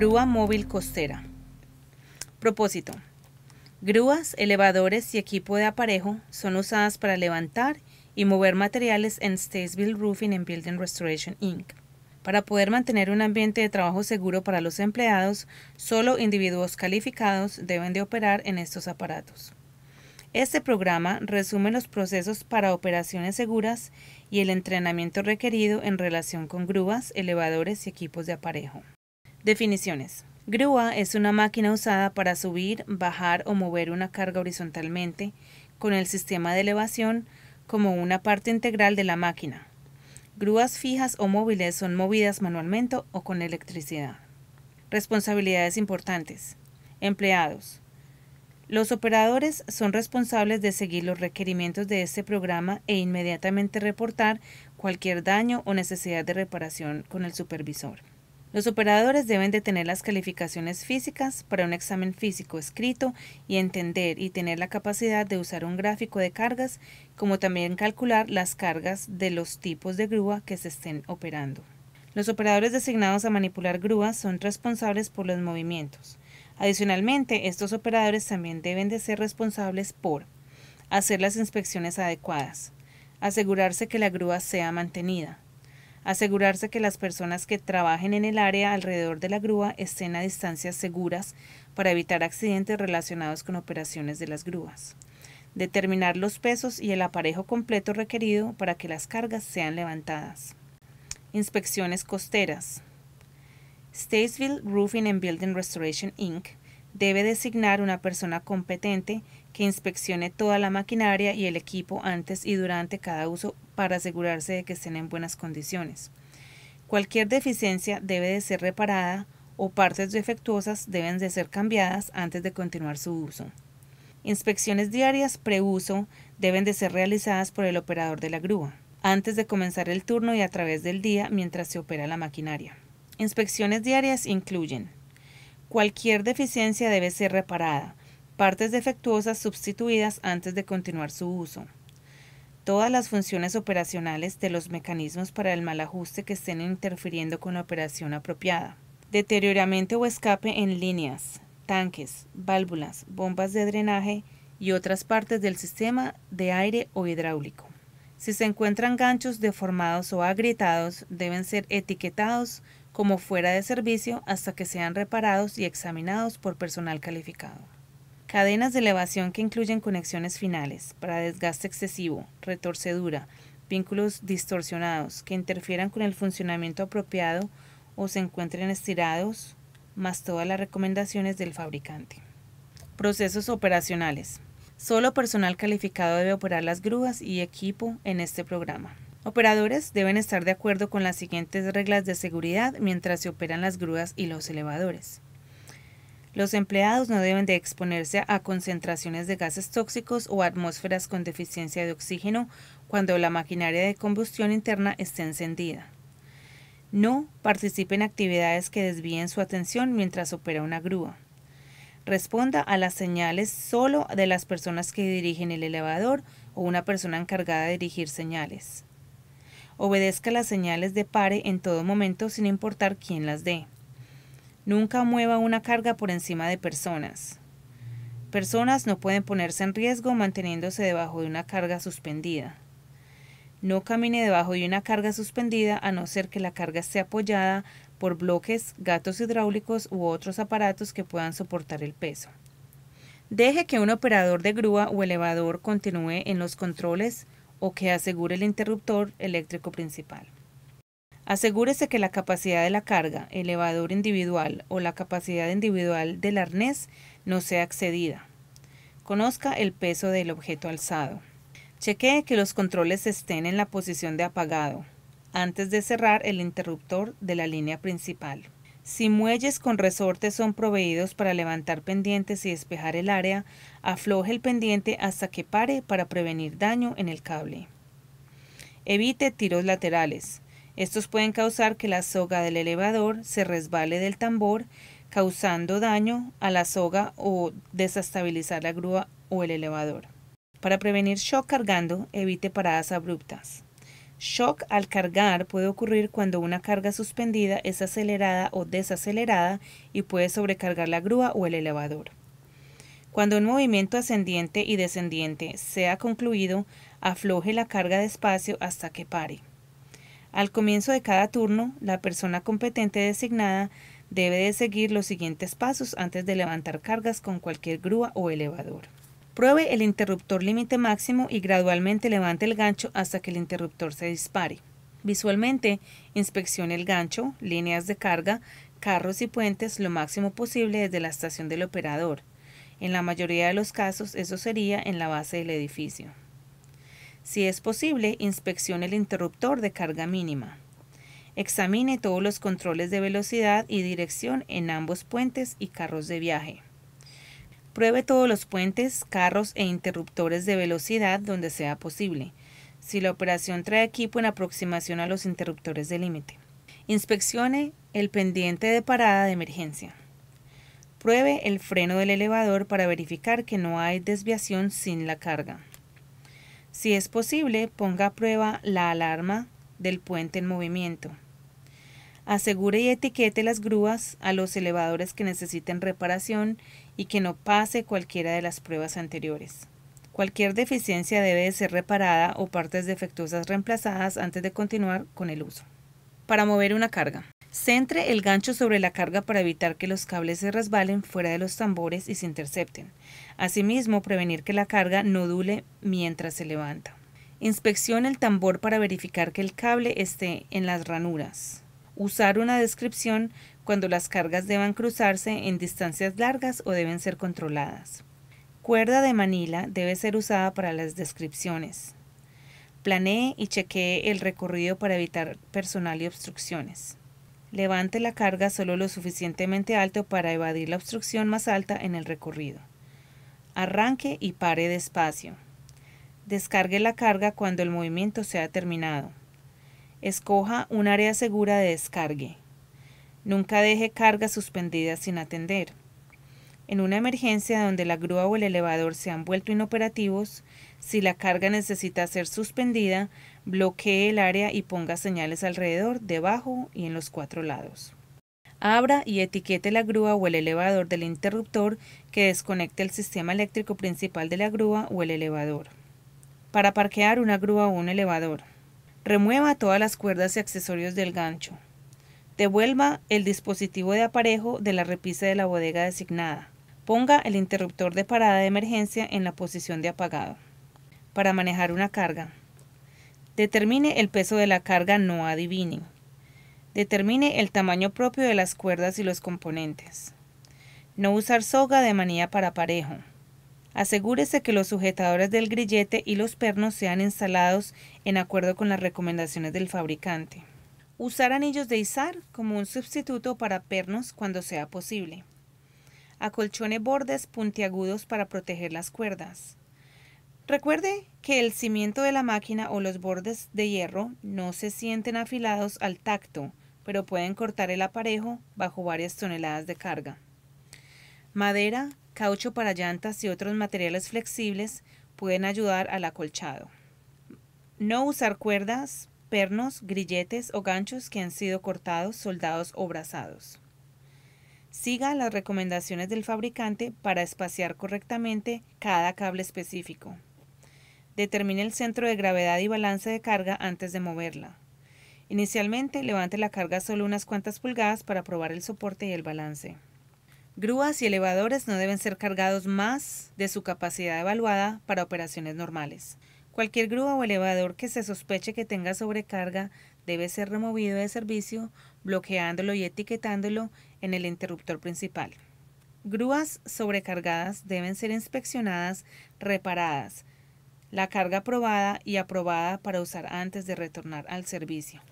Grúa móvil costera. Propósito. Grúas, elevadores y equipo de aparejo son usadas para levantar y mover materiales en Statesville Roofing and Building Restoration Inc. Para poder mantener un ambiente de trabajo seguro para los empleados, solo individuos calificados deben de operar en estos aparatos. Este programa resume los procesos para operaciones seguras y el entrenamiento requerido en relación con grúas, elevadores y equipos de aparejo. Definiciones. Grúa es una máquina usada para subir, bajar o mover una carga horizontalmente con el sistema de elevación como una parte integral de la máquina. Grúas fijas o móviles son movidas manualmente o con electricidad. Responsabilidades importantes. Empleados. Los operadores son responsables de seguir los requerimientos de este programa e inmediatamente reportar cualquier daño o necesidad de reparación con el supervisor. Los operadores deben de tener las calificaciones físicas para un examen físico escrito y entender y tener la capacidad de usar un gráfico de cargas, como también calcular las cargas de los tipos de grúa que se estén operando. Los operadores designados a manipular grúas son responsables por los movimientos. Adicionalmente, estos operadores también deben de ser responsables por hacer las inspecciones adecuadas, asegurarse que la grúa sea mantenida, asegurarse que las personas que trabajen en el área alrededor de la grúa estén a distancias seguras para evitar accidentes relacionados con operaciones de las grúas, determinar los pesos y el aparejo completo requerido para que las cargas sean levantadas. Inspecciones costeras. Statesville Roofing and Building Restoration Inc. debe designar una persona competente que inspeccione toda la maquinaria y el equipo antes y durante cada uso para asegurarse de que estén en buenas condiciones. Cualquier deficiencia debe de ser reparada o partes defectuosas deben de ser cambiadas antes de continuar su uso. Inspecciones diarias preuso deben de ser realizadas por el operador de la grúa, antes de comenzar el turno y a través del día mientras se opera la maquinaria. Inspecciones diarias incluyen: cualquier deficiencia debe ser reparada, partes defectuosas sustituidas antes de continuar su uso, todas las funciones operacionales de los mecanismos para el mal ajuste que estén interfiriendo con la operación apropiada, deterioramiento o escape en líneas, tanques, válvulas, bombas de drenaje y otras partes del sistema de aire o hidráulico. Si se encuentran ganchos deformados o agrietados, deben ser etiquetados como fuera de servicio hasta que sean reparados y examinados por personal calificado. Cadenas de elevación que incluyen conexiones finales para desgaste excesivo, retorcedura, vínculos distorsionados que interfieran con el funcionamiento apropiado o se encuentren estirados, más todas las recomendaciones del fabricante. Procesos operacionales. Solo personal calificado debe operar las grúas y equipo en este programa. Operadores deben estar de acuerdo con las siguientes reglas de seguridad mientras se operan las grúas y los elevadores. Los empleados no deben de exponerse a concentraciones de gases tóxicos o atmósferas con deficiencia de oxígeno cuando la maquinaria de combustión interna esté encendida. No participe en actividades que desvíen su atención mientras opera una grúa. Responda a las señales solo de las personas que dirigen el elevador o una persona encargada de dirigir señales. Obedezca las señales de pare en todo momento sin importar quién las dé. Nunca mueva una carga por encima de personas. Personas no pueden ponerse en riesgo manteniéndose debajo de una carga suspendida. No camine debajo de una carga suspendida a no ser que la carga esté apoyada por bloques, gatos hidráulicos u otros aparatos que puedan soportar el peso. Deje que un operador de grúa o elevador continúe en los controles o que asegure el interruptor eléctrico principal. Asegúrese que la capacidad de la carga, elevador individual o la capacidad individual del arnés no sea excedida. Conozca el peso del objeto alzado. Chequee que los controles estén en la posición de apagado, antes de cerrar el interruptor de la línea principal. Si muelles con resortes son proveídos para levantar pendientes y despejar el área, afloje el pendiente hasta que pare para prevenir daño en el cable. Evite tiros laterales. Estos pueden causar que la soga del elevador se resbale del tambor, causando daño a la soga o desestabilizar la grúa o el elevador. Para prevenir shock cargando, evite paradas abruptas. Shock al cargar puede ocurrir cuando una carga suspendida es acelerada o desacelerada y puede sobrecargar la grúa o el elevador. Cuando un movimiento ascendiente y descendiente sea concluido, afloje la carga despacio hasta que pare. Al comienzo de cada turno, la persona competente designada debe de seguir los siguientes pasos antes de levantar cargas con cualquier grúa o elevador. Pruebe el interruptor límite máximo y gradualmente levante el gancho hasta que el interruptor se dispare. Visualmente, inspeccione el gancho, líneas de carga, carros y puentes lo máximo posible desde la estación del operador. En la mayoría de los casos, eso sería en la base del edificio. Si es posible, inspeccione el interruptor de carga mínima. Examine todos los controles de velocidad y dirección en ambos puentes y carros de viaje. Pruebe todos los puentes, carros e interruptores de velocidad donde sea posible, si la operación trae equipo en aproximación a los interruptores de límite. Inspeccione el pendiente de parada de emergencia. Pruebe el freno del elevador para verificar que no hay desviación sin la carga. Si es posible, ponga a prueba la alarma del puente en movimiento. Asegure y etiquete las grúas a los elevadores que necesiten reparación y que no pase cualquiera de las pruebas anteriores. Cualquier deficiencia debe de ser reparada o partes defectuosas reemplazadas antes de continuar con el uso. Para mover una carga. Centre el gancho sobre la carga para evitar que los cables se resbalen fuera de los tambores y se intercepten. Asimismo, prevenir que la carga no dule mientras se levanta. Inspeccione el tambor para verificar que el cable esté en las ranuras. Usar una descripción cuando las cargas deban cruzarse en distancias largas o deben ser controladas. Cuerda de manila debe ser usada para las descripciones. Planee y chequee el recorrido para evitar personal y obstrucciones. Levante la carga solo lo suficientemente alto para evadir la obstrucción más alta en el recorrido. Arranque y pare despacio. Descargue la carga cuando el movimiento sea terminado. Escoja un área segura de descargue. Nunca deje cargas suspendidas sin atender. En una emergencia donde la grúa o el elevador se han vuelto inoperativos, si la carga necesita ser suspendida, bloquee el área y ponga señales alrededor, debajo y en los 4 lados. Abra y etiquete la grúa o el elevador del interruptor que desconecte el sistema eléctrico principal de la grúa o el elevador. Para parquear una grúa o un elevador. Remueva todas las cuerdas y accesorios del gancho. Devuelva el dispositivo de aparejo de la repisa de la bodega designada. Ponga el interruptor de parada de emergencia en la posición de apagado. Para manejar una carga. Determine el peso de la carga, no adivine. Determine el tamaño propio de las cuerdas y los componentes. No usar soga de manilla para aparejo. Asegúrese que los sujetadores del grillete y los pernos sean instalados en acuerdo con las recomendaciones del fabricante. Usar anillos de izar como un sustituto para pernos cuando sea posible. Acolchone bordes puntiagudos para proteger las cuerdas. Recuerde que el cimiento de la máquina o los bordes de hierro no se sienten afilados al tacto, pero pueden cortar el aparejo bajo varias toneladas de carga. Madera, caucho para llantas y otros materiales flexibles pueden ayudar al acolchado. No usar cuerdas, pernos, grilletes o ganchos que han sido cortados, soldados o brazados. Siga las recomendaciones del fabricante para espaciar correctamente cada cable específico. Determine el centro de gravedad y balance de carga antes de moverla. Inicialmente, levante la carga solo unas cuantas pulgadas para probar el soporte y el balance. Grúas y elevadores no deben ser cargados más de su capacidad evaluada para operaciones normales. Cualquier grúa o elevador que se sospeche que tenga sobrecarga debe ser removido de servicio, bloqueándolo y etiquetándolo en el interruptor principal. Grúas sobrecargadas deben ser inspeccionadas, reparadas, la carga probada y aprobada para usar antes de retornar al servicio.